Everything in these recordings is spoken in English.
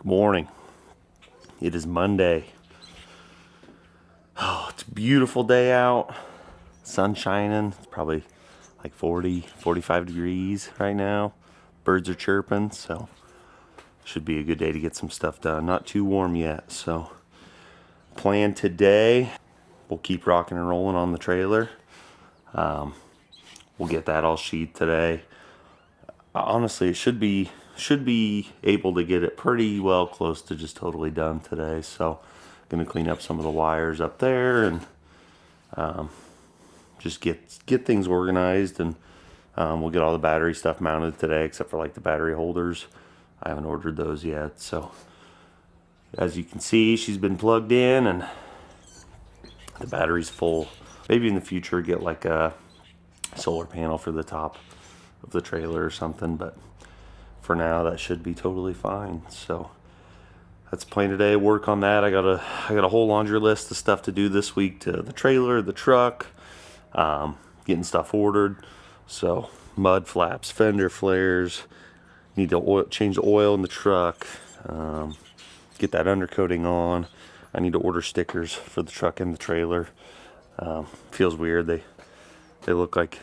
Good morning. It is Monday. Oh, it's a beautiful day out. Sun shining. It's probably like 40, 45 degrees right now. Birds are chirping, so should be a good day to get some stuff done. Not too warm yet, so plan today, we'll keep rocking and rolling on the trailer. We'll get that all sheathed today. Honestly, it should be able to get it pretty well close to just totally done today. So gonna clean up some of the wires up there and just get things organized, and we'll get all the battery stuff mounted today except for like the battery holders. I haven't ordered those yet. So as you can see, she's been plugged in and the battery's full. Maybe in the future get like a solar panel for the top of the trailer or something, but for now that should be totally fine. So that's the plan today. Work on that. I got a whole laundry list of stuff to do this week to the trailer, the truck, getting stuff ordered. So mud flaps, fender flares, need to change the oil in the truck, get that undercoating on. I need to order stickers for the truck and the trailer. Feels weird. They look like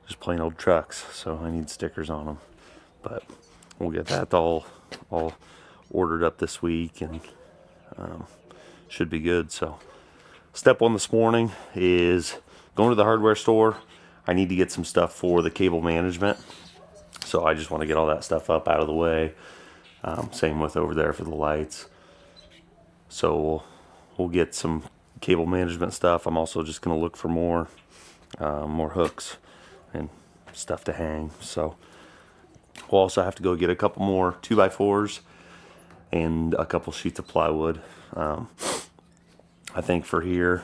just plain old trucks, so I need stickers on them. But we'll get that all ordered up this week, and should be good. So step one this morning is going to the hardware store. I need to get some stuff for the cable management, so I just want to get all that stuff up out of the way. Same with over there for the lights. So we'll get some cable management stuff. I'm also just going to look for more hooks and stuff to hang. So we'll also have to go get a couple more 2x4s and a couple sheets of plywood. I think for here,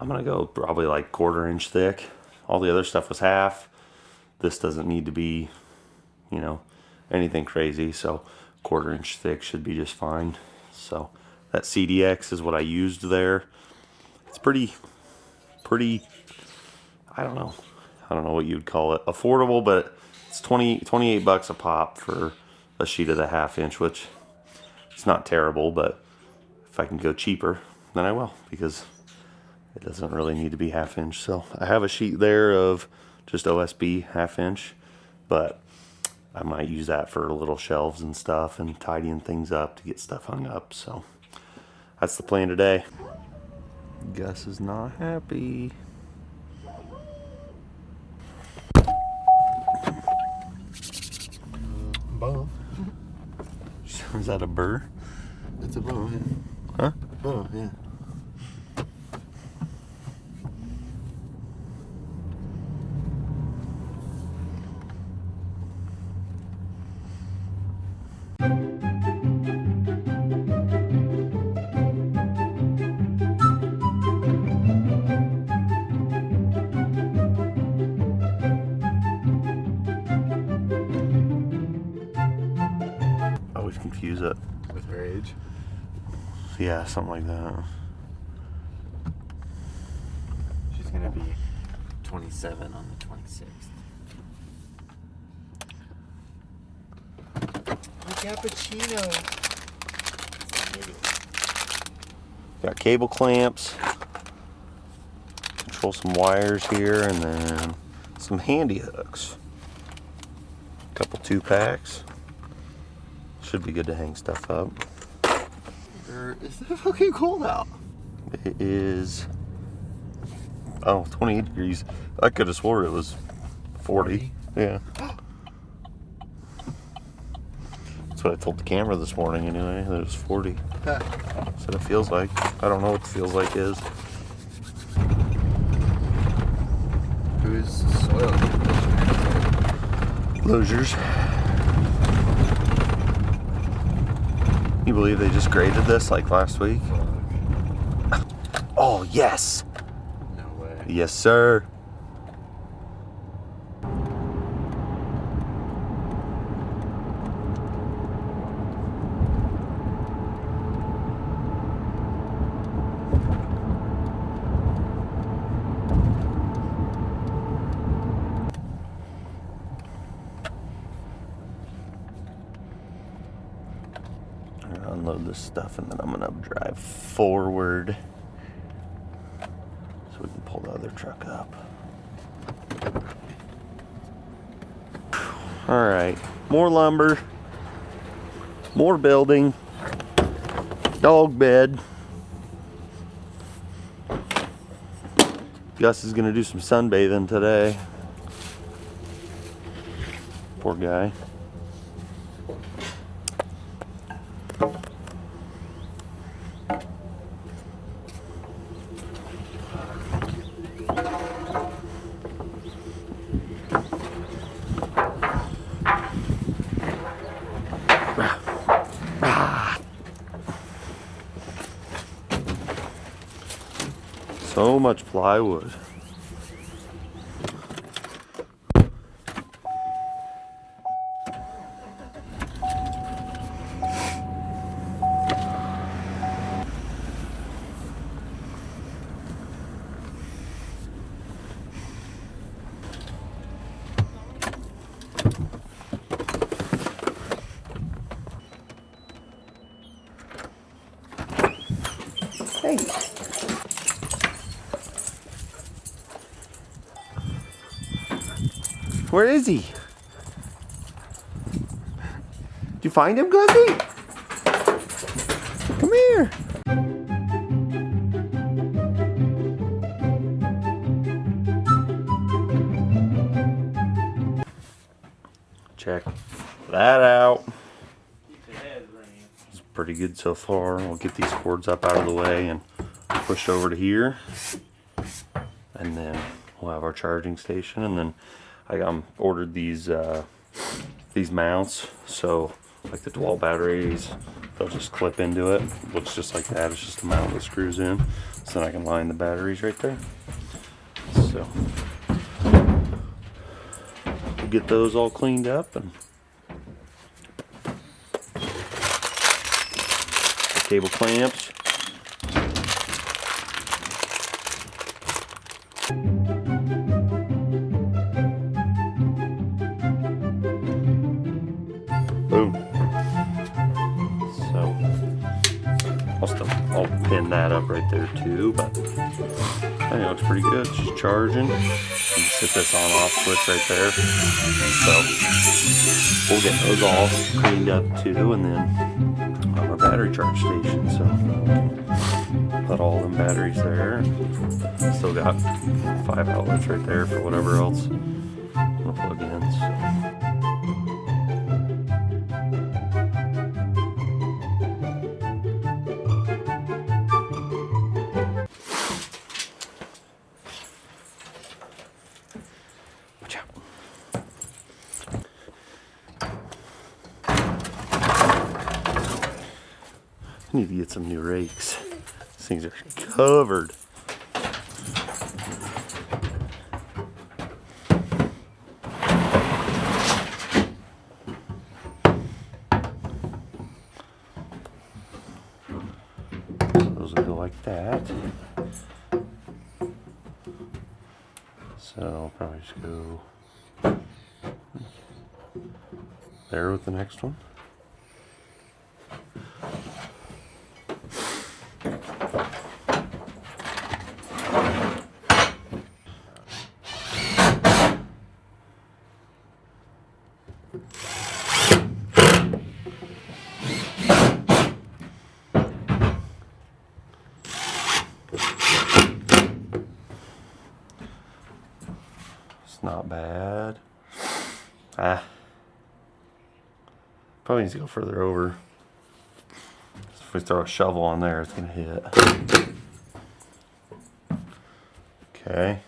I'm gonna go probably like 1/4 inch thick. All the other stuff was half. This doesn't need to be, anything crazy. So 1/4 inch thick should be just fine. So that CDX is what I used there. It's pretty, I don't know what you'd call it. Affordable, but it's 28 bucks a pop for a sheet of the 1/2 inch, which it's not terrible, but if I can go cheaper, then I will, because it doesn't really need to be 1/2 inch. So I have a sheet there of just OSB 1/2 inch, but I might use that for little shelves and stuff and tidying things up to get stuff hung up. So that's the plan today. Gus is not happy. Bow. Is that a burr? It's a bow, yeah. Huh? Bow, yeah. I always confuse it. With her age. Yeah, something like that. She's gonna be 27 on the 26th. My cappuccino. Got cable clamps. Control some wires here, and then some handy hooks. A couple 2-packs. Should be good to hang stuff up. Is it fucking cold out? It is 28 degrees. I could have swore it was 40. Yeah. That's what I told the camera this morning anyway, that it was 40. That's what it feels like. I don't know what the feels like is. Who's soil? Losers. You believe they just graded this like last week? Oh, yes! No way. Yes, sir. unload this stuff, and then I'm gonna drive forward so we can pull the other truck up. All right, more lumber, more building, dog bed. Gus is gonna do some sunbathing today. Poor guy. So much plywood. Hey. Where is he? Did you find him, Guzzy? Come here. Check that out. It's pretty good so far. We'll get these cords up out of the way and pushed over to here. And then we'll have our charging station, and then I ordered these mounts, so like the 12 batteries, they'll just clip into it. Looks just like that. It's just a mount that screws in, so then I can line the batteries right there. So we'll get those all cleaned up, and the cable clamps. Boom. So I'll pin that up right there too, but I think it looks pretty good. It's just charging. You just hit this on off switch right there. So we'll get those all cleaned up too, and then on our battery charge station. So put all them batteries there. Still got 5 outlets right there for whatever else I'm gonna plug in. So. I need to get some new rakes. These things are covered. Those will go like that. So I'll probably just go there with the next one. Not bad. Probably needs to go further over. If we throw a shovel on there, it's gonna hit. Okay.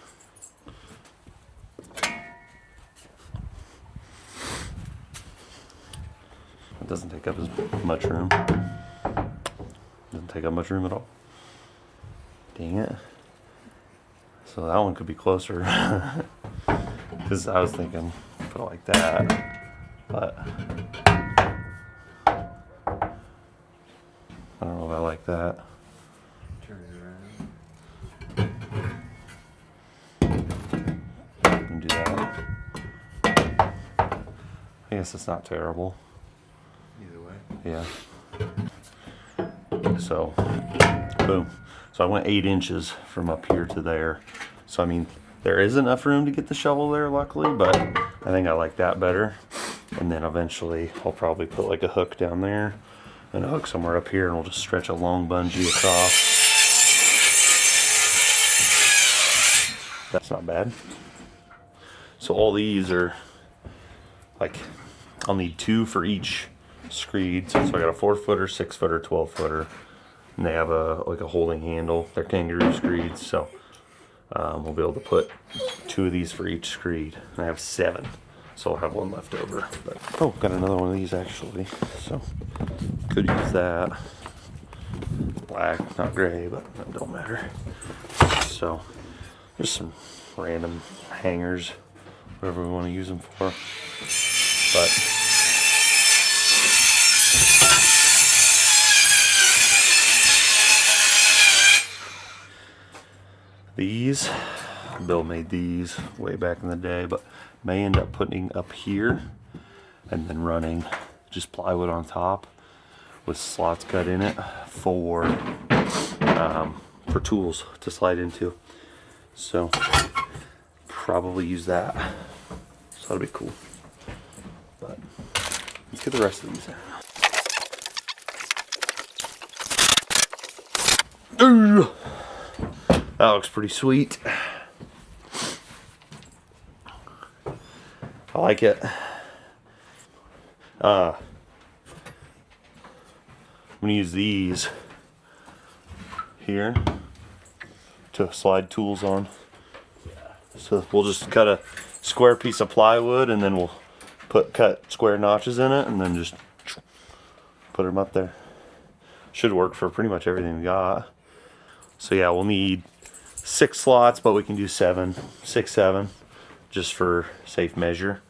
It doesn't take up as much room. Doesn't take up much room at all. Dang it. So that one could be closer. Because I was thinking, put it like that, but I don't know if I like that. Turn it around. And do that. I guess it's not terrible. Either way. Yeah. So, boom. So I went 8 inches from up here to there. So I mean, there is enough room to get the shovel there, luckily, but I think I like that better. And then eventually I'll probably put like a hook down there and a hook somewhere up here, and we'll just stretch a long bungee across. That's not bad. So all these are like, I'll need 2 for each screed. So I got a 4-footer, 6-footer, 12-footer, and they have like a holding handle. They're kangaroo screeds, so we'll be able to put 2 of these for each screed. And I have 7, so I'll have 1 left over. But, oh, got another one of these actually, so could use that. Black, not gray, but that don't matter. So there's some random hangers, whatever we want to use them for. But these, Bill made these way back in the day, but may end up putting up here and then running just plywood on top with slots cut in it for tools to slide into. So probably use that. So that'll be cool. But let's get the rest of these in. Ooh, that looks pretty sweet. I like it. I'm gonna use these here to slide tools on. So we'll just cut a square piece of plywood, and then we'll cut square notches in it, and then just put them up there. Should work for pretty much everything we got. So yeah, we'll need 6 slots, but we can do 7, just for safe measure.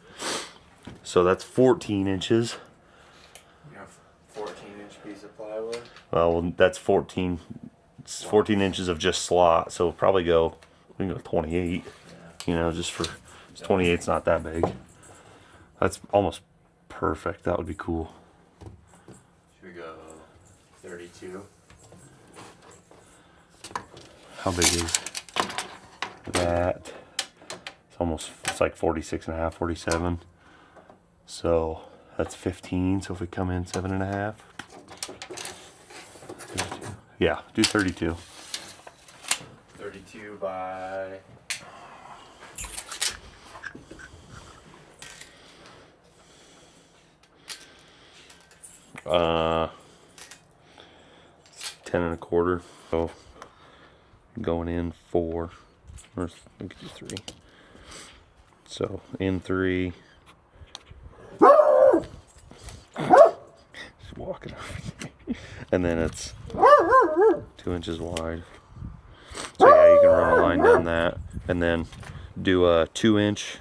So that's 14 inches. You have 14-inch piece of plywood? Well, that's 14 inches of just slot, so we'll probably we can go 28. You know, just for 28's not that big. That's almost perfect. That would be cool. Should we go 32? How big is that? It's like 46 and a half, 47. So that's 15. So if we come in 7.5, 32. Yeah, do 32. 32 by... Uh, 10.25. So going in 4, or we could do 3. So in 3. Just walking over. And then it's 2 inches wide. So yeah, you can run a line down that, and then do a 2-inch.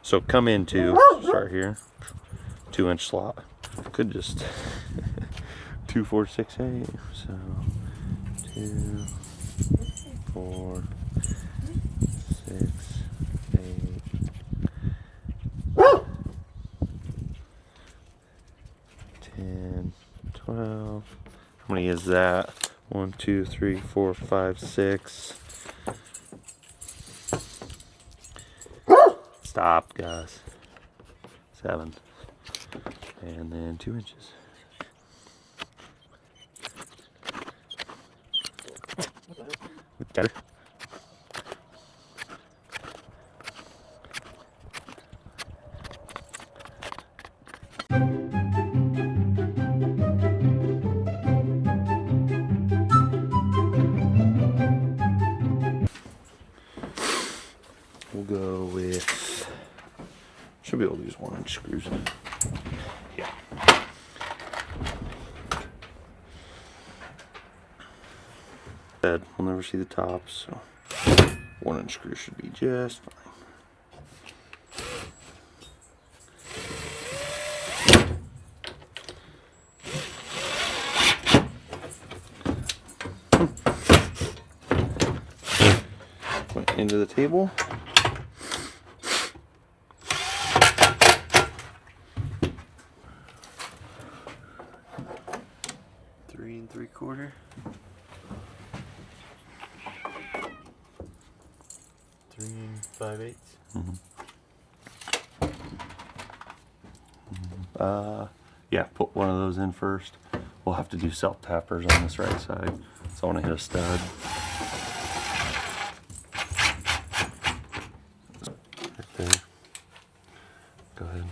So come into, start here, 2-inch slot. Could just 2, 4, 6, 8. So 2, 4, 6, 8, 10, 12. How many is that? 1, 2, 3, 4, 5, 6. Stop, guys. 7. And then 2 inches. Better. We'll go with, should be able to use 1-inch screws. Yeah. We'll never see the tops, so 1-inch screw should be just fine. Went into the table. 3 3/4. 3 5/8. Yeah, put one of those in first. We'll have to do self tappers on this right side, so I want to hit a stud. Right there. Go ahead.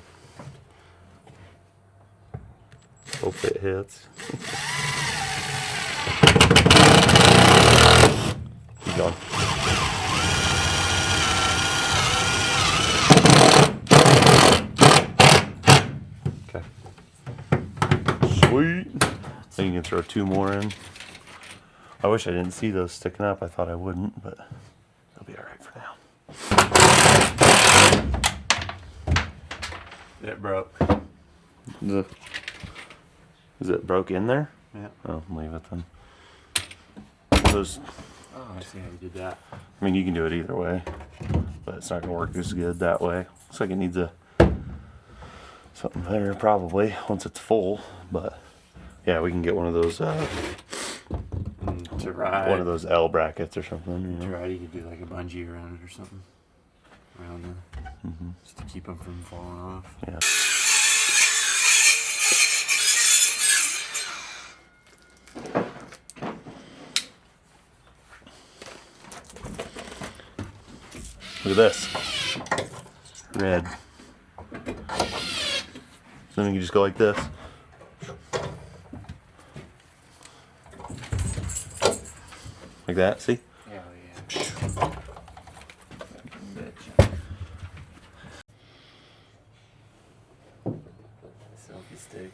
Hope it hits. Keep going. Okay. Sweet. Then you can throw 2 more in. I wish I didn't see those sticking up. I thought I wouldn't, but it'll be alright for now. It broke. Is it broke in there? Yeah. Oh, leave it then. Those, Oh, I see how you did that. I mean, you can do it either way, but it's not gonna work as good that way. Looks like it needs something there probably once it's full, but yeah, we can get one of those To ride. one of those L brackets or something. You To know? ride, you could do like a bungee around it or something. Around there. Just to keep them from falling off. Yeah. Look at this. Red. So then you can just go like this. Like that, see? Hell yeah. Selfie stick.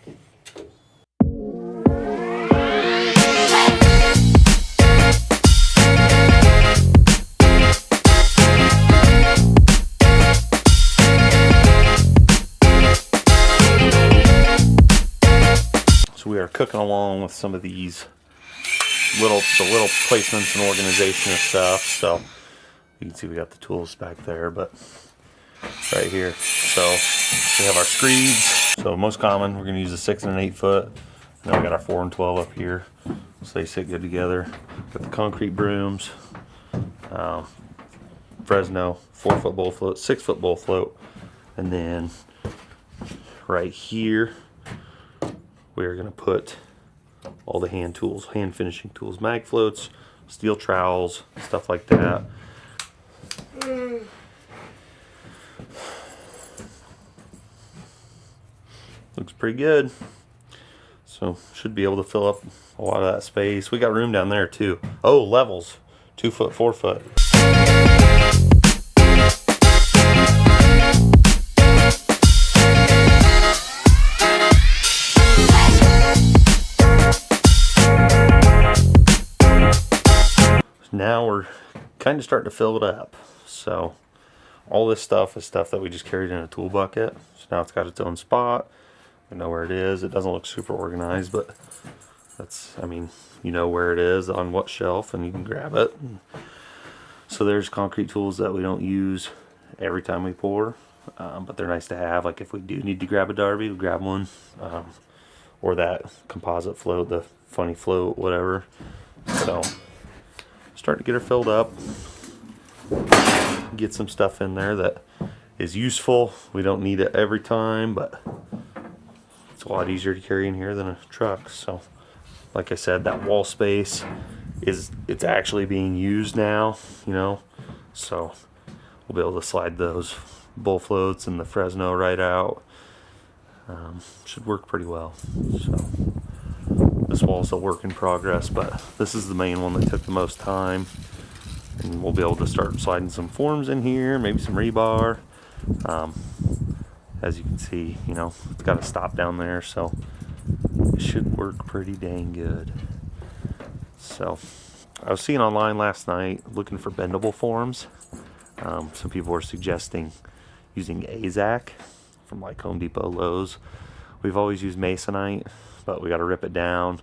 So we are cooking along with some of these little placements and organization of stuff. So you can see we got the tools back there, but right here. So we have our screeds. So most common, we're gonna use a 6 and an 8 foot. And then we got our 4 and 12 up here. So they sit good together. Got the concrete brooms, Fresno 4 foot bull float, 6 foot bull float, and then right here we're gonna put all the hand tools, hand finishing tools, mag floats, steel trowels, stuff like that. Looks pretty good. So should be able to fill up a lot of that space. We got room down there too. Oh, levels, 2 foot, 4 foot. Now we're kind of starting to fill it up. So all this stuff is stuff that we just carried in a tool bucket. So now it's got its own spot. We know where it is. It doesn't look super organized, but that's, I mean, you know where it is on what shelf and you can grab it. So there's concrete tools that we don't use every time we pour, but they're nice to have. Like if we do need to grab a derby, we grab one, or that composite float, the funny float, whatever. So starting to get her filled up, get some stuff in there that is useful. We don't need it every time, but it's a lot easier to carry in here than a truck. So like I said, that wall space it's actually being used now, you know, so we'll be able to slide those bull floats and the Fresno right out. Should work pretty well. So this wall's a work in progress, but this is the main one that took the most time, and we'll be able to start sliding some forms in here, maybe some rebar. As you can see, you know, it's got a stop down there, so it should work pretty dang good. So I was seeing online last night looking for bendable forms. Some people were suggesting using AZAC from like Home Depot, Lowe's. We've always used Masonite, but we got to rip it down.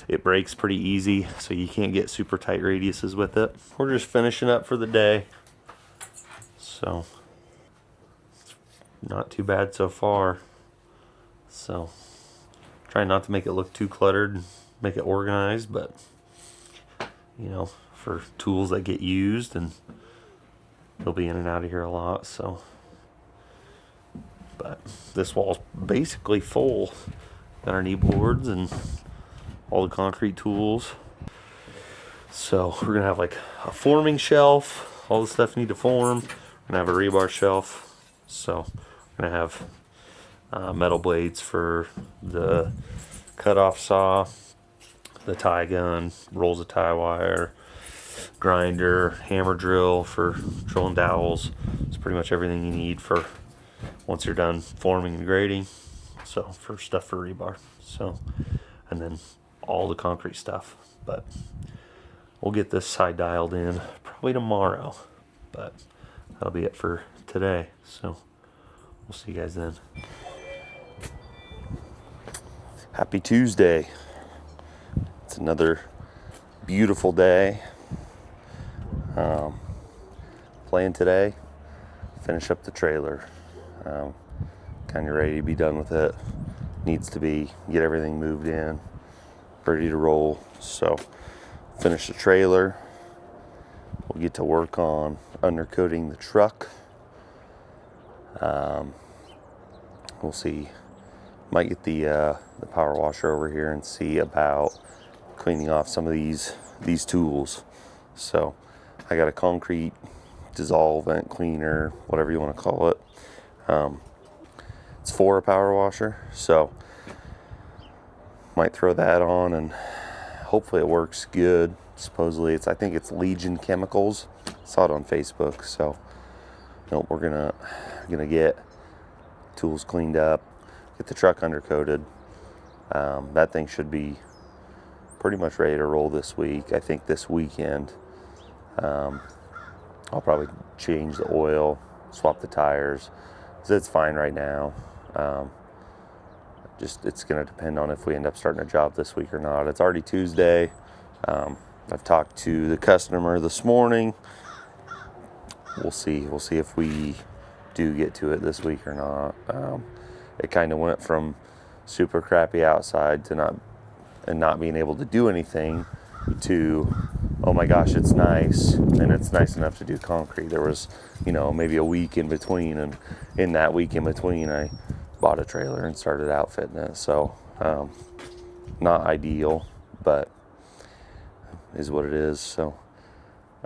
It breaks pretty easy, so you can't get super tight radiuses with it. We're just finishing up for the day, so not too bad so far. So try not to make it look too cluttered. make it organized, but you know, for tools that get used, and they'll be in and out of here a lot. So, but this wall's basically full. Got our knee boards and all the concrete tools. So we're gonna have like a forming shelf, all the stuff you need to form. We're gonna have a rebar shelf. So we're gonna have metal blades for the cutoff saw, the tie gun, rolls of tie wire, grinder, hammer drill for drilling dowels. It's pretty much everything you need for once you're done forming and grading. So for stuff for rebar. So, and then all the concrete stuff. But we'll get this side dialed in probably tomorrow. But that'll be it for today. So we'll see you guys then. Happy Tuesday. It's another beautiful day. Plan today, finish up the trailer. Kind of ready to be done with it. Needs to be, get everything moved in, ready to roll. So finish the trailer. We'll get to work on undercoating the truck. We'll see. Might get the power washer over here and see about cleaning off some of these tools. So I got a concrete dissolvent cleaner, whatever you want to call it. It's for a power washer, so might throw that on and hopefully it works good. Supposedly I think it's Legion Chemicals. Saw it on Facebook. So nope, we're gonna get tools cleaned up, get the truck undercoated. That thing should be pretty much ready to roll this week. I think this weekend I'll probably change the oil, swap the tires. So it's fine right now. Just it's going to depend on if we end up starting a job this week or not. It's already Tuesday. I've talked to the customer this morning. We'll see if we do get to it this week or not. It kind of went from super crappy outside to not being able to do anything to, oh my gosh, it's nice, and it's nice enough to do concrete. There was, maybe a week in between, and in that week in between, I bought a trailer and started outfitting it. So, not ideal, but is what it is. So,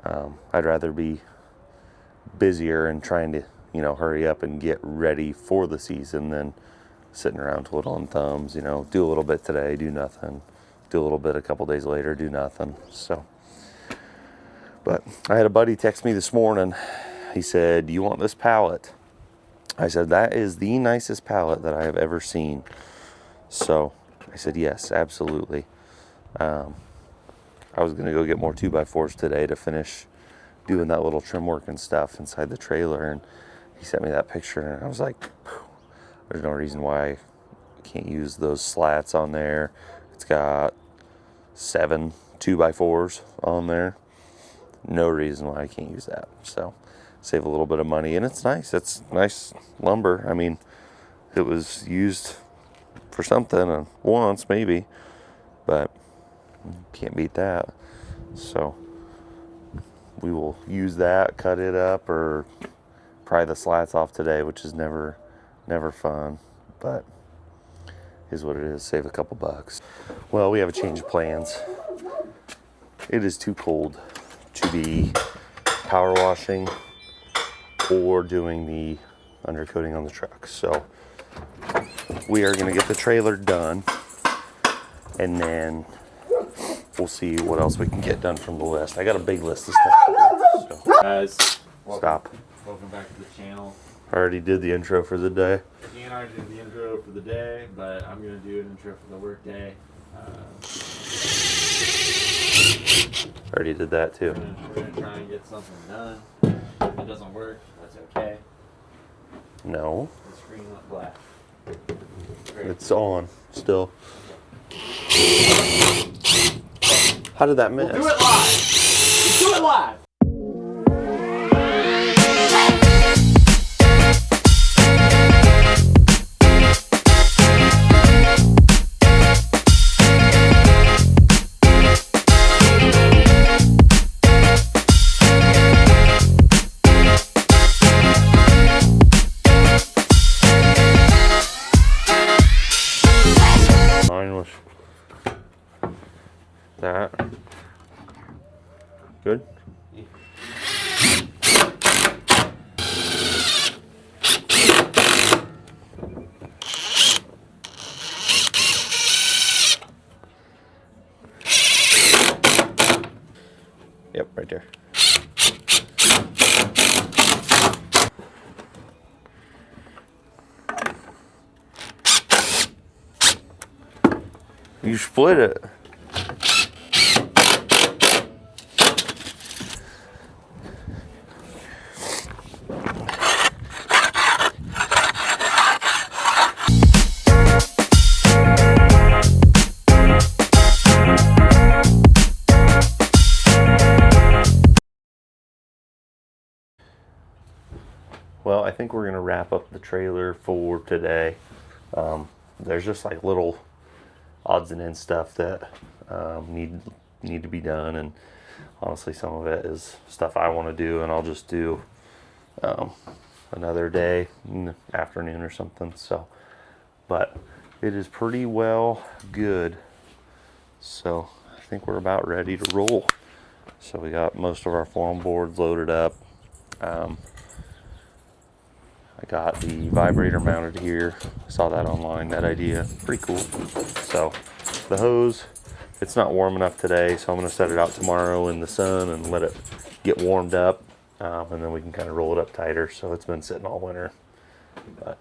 I'd rather be busier and trying to, hurry up and get ready for the season than sitting around twiddling thumbs. Do a little bit today, do nothing. Do a little bit a couple days later, do nothing. So, but I had a buddy text me this morning. He said, "Do you want this pallet?" I said, "That is the nicest pallet that I have ever seen." So I said, "Yes, absolutely." I was going to go get more 2x4s today to finish doing that little trim work and stuff inside the trailer. And he sent me that picture, and I was like, there's no reason why I can't use those slats on there. It's got 7 2x4s on there. No reason why I can't use that. So save a little bit of money, and it's nice. It's nice lumber. I mean, it was used for something once maybe, but can't beat that. So we will use that, cut it up, or pry the slats off today, which is never fun, but is what it is. Save a couple bucks. Well, we have a change of plans. It is too cold to be power washing or doing the undercoating on the truck. So we are going to get the trailer done, and then we'll see what else we can get done from the list. I got a big list of stuff to do, so. Guys, Stop. welcome back to the channel. I already did the intro for the day. Ian already did the intro for the day, but I'm going to do an intro for the work day. Already did that too. We're going to try and get something done. If it doesn't work, that's okay. No, The screen went black. Great. it's on still. How did that miss? Do it live! Do it live! that. Good? Yep, right there. You split it. Well, I think we're gonna wrap up the trailer for today. There's just like little odds and ends stuff that need to be done, and honestly, some of it is stuff I want to do, and I'll just do another day in the afternoon or something. So, but it is pretty well good. So I think we're about ready to roll. So we got most of our foam boards loaded up. I got the vibrator mounted here. Saw that online, that idea. Pretty cool. So the hose, it's not warm enough today, so I'm going to set it out tomorrow in the sun and let it get warmed up. And then we can kind of roll it up tighter. So it's been sitting all winter. But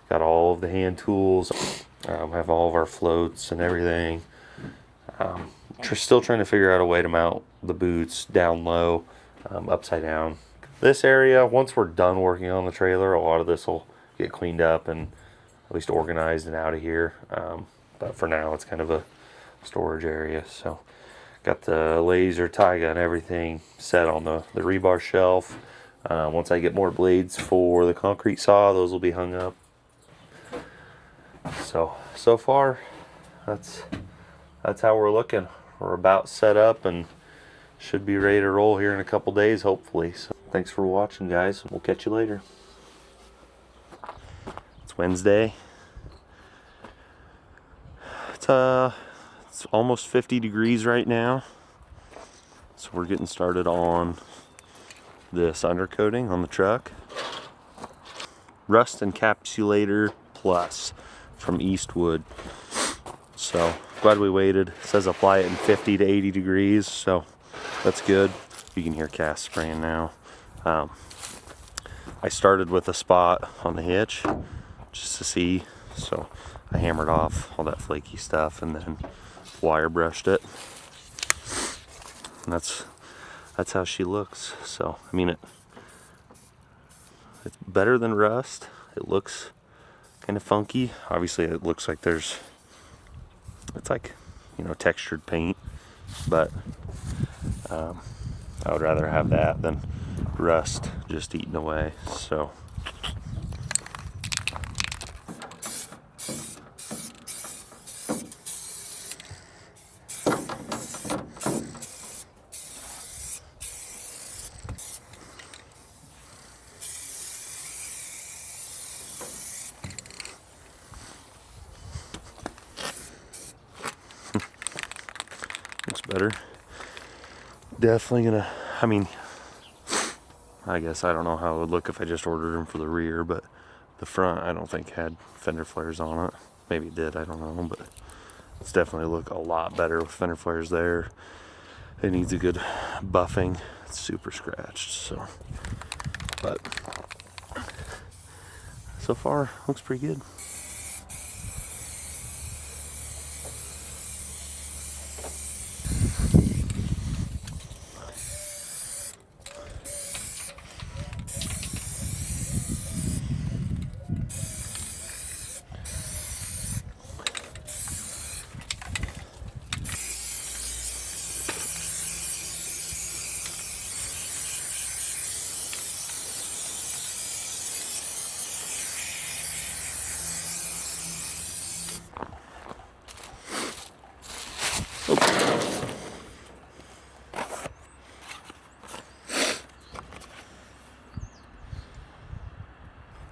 got all of the hand tools. Have all of our floats and everything. Still trying to figure out a way to mount the boots down low, upside down. This area, once we're done working on the trailer, a lot of this will get cleaned up and at least organized and out of here. But for now, it's kind of a storage area. So got the laser Taiga and everything set on the rebar shelf. Once I get more blades for the concrete saw, those will be hung up. So far, that's how we're looking. We're about set up and should be ready to roll here in a couple days, hopefully. So thanks for watching, guys. We'll catch you later. It's Wednesday. It's almost 50 degrees right now. So we're getting started on this undercoating on the truck. Rust Encapsulator Plus from Eastwood. So glad we waited. It says apply it in 50 to 80 degrees, so that's good. You can hear Cass spraying now. I started with a spot on the hitch just to see, so I hammered off all that flaky stuff and then wire brushed it. And that's how she looks. So I mean, it's better than rust. It looks kind of funky. Obviously, it looks like it's like, you know, textured paint, but I would rather have that than rust just eating away. So looks better. Definitely gonna, I mean, I guess I don't know how it would look if I just ordered them for the rear, but the front I don't think had fender flares on it. Maybe it did, I don't know, but it's definitely look a lot better with fender flares there. It needs a good buffing. It's super scratched, so, but so far looks pretty good.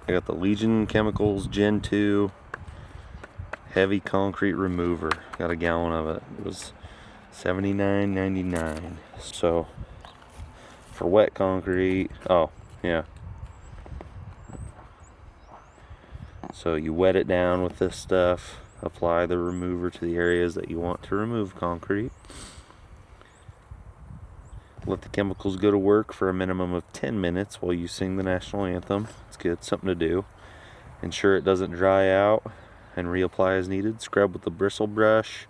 I got the Legion Chemicals Gen 2 heavy concrete remover. Got a gallon of it. It was $79.99. So for wet concrete, oh yeah. So you wet it down with this stuff, apply the remover to the areas that you want to remove concrete. Let the chemicals go to work for a minimum of 10 minutes while you sing the national anthem. It's good, something to do. Ensure it doesn't dry out and reapply as needed. Scrub with a bristle brush.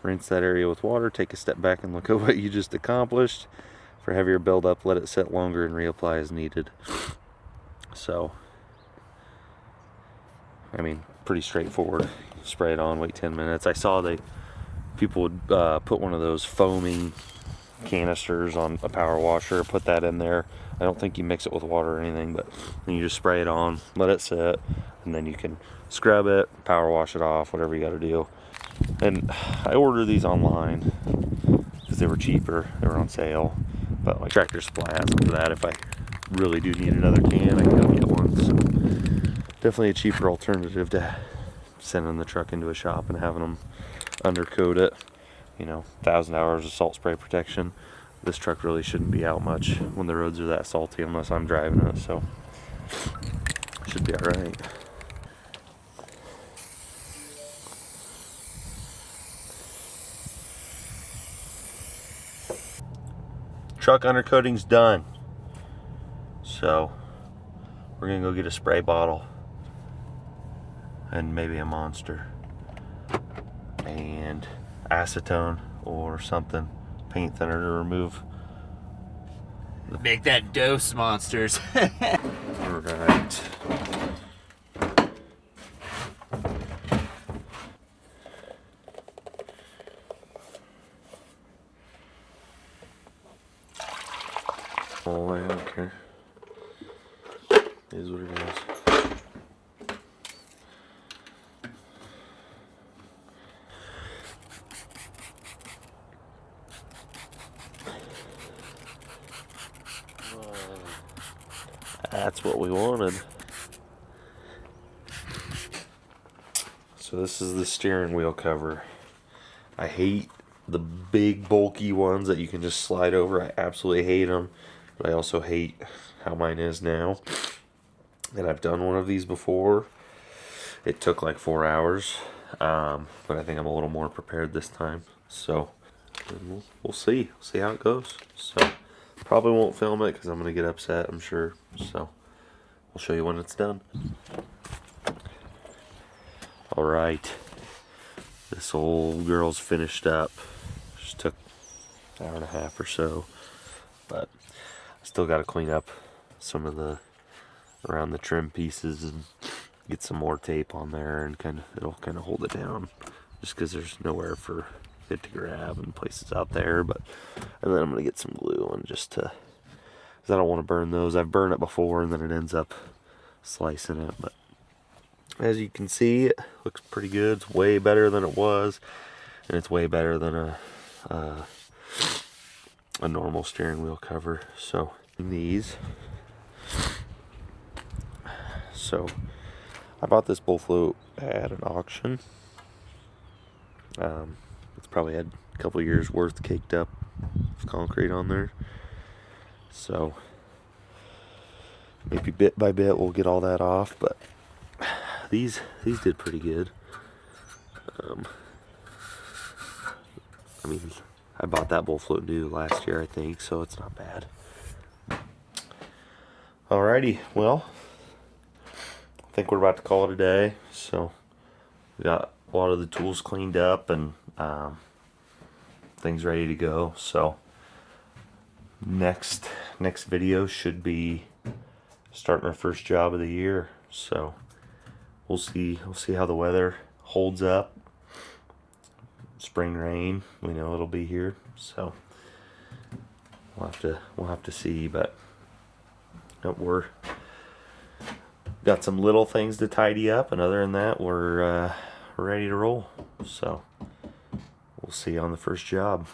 Rinse that area with water. Take a step back and look at what you just accomplished. For heavier buildup, let it set longer and reapply as needed. So, I mean, pretty straightforward. Spray it on, wait 10 minutes. I saw people would put one of those foaming canisters on a power washer, put that in there. I don't think you mix it with water or anything, but then you just spray it on, let it sit, and then you can scrub it, power wash it off, whatever you got to do. And I ordered these online because they were cheaper, they were on sale, but like Tractor Supply has them for that. If I really do need another can, I can go get one. So definitely a cheaper alternative to sending the truck into a shop and having them undercoat it. You know, 1,000 hours of salt spray protection. This truck really shouldn't be out much when the roads are that salty unless I'm driving it, so should be alright. Truck undercoating's done. So we're gonna go get a spray bottle and maybe a Monster and acetone or something, paint thinner to remove. Make that dose, monsters. Alright. Oh, I don't care. It is what it is. That's what we wanted. So this is the steering wheel cover. I hate the big bulky ones that you can just slide over. I absolutely hate them. But I also hate how mine is now. And I've done one of these before. It took like 4 hours. But I think I'm a little more prepared this time. So we'll see. We'll see how it goes. So probably won't film it because I'm going to get upset, I'm sure. So we'll show you when it's done. Alright. This old girl's finished up. Just took an hour and a half or so. But I still got to clean up some of the around the trim pieces and get some more tape on there, and it'll kind of hold it down just because there's nowhere for it to grab and places out there. But and then I'm gonna get some glue and just to, because I don't want to burn those. I've burned it before and then it ends up slicing it. But as you can see, it looks pretty good. It's way better than it was, and it's way better than a normal steering wheel cover. So these. So I bought this bull float at an auction. It's probably had a couple years worth caked up of concrete on there. So maybe bit by bit we'll get all that off, but these did pretty good. I mean, I bought that bull float new last year, I think, so it's not bad. Alrighty, well, I think we're about to call it a day. So we got a lot of the tools cleaned up and things ready to go. So next video should be starting our first job of the year. So we'll see how the weather holds up. Spring rain, we know it'll be here, so we'll have to see. But we're got some little things to tidy up, and other than that, we're ready to roll. So we'll see you on the first job.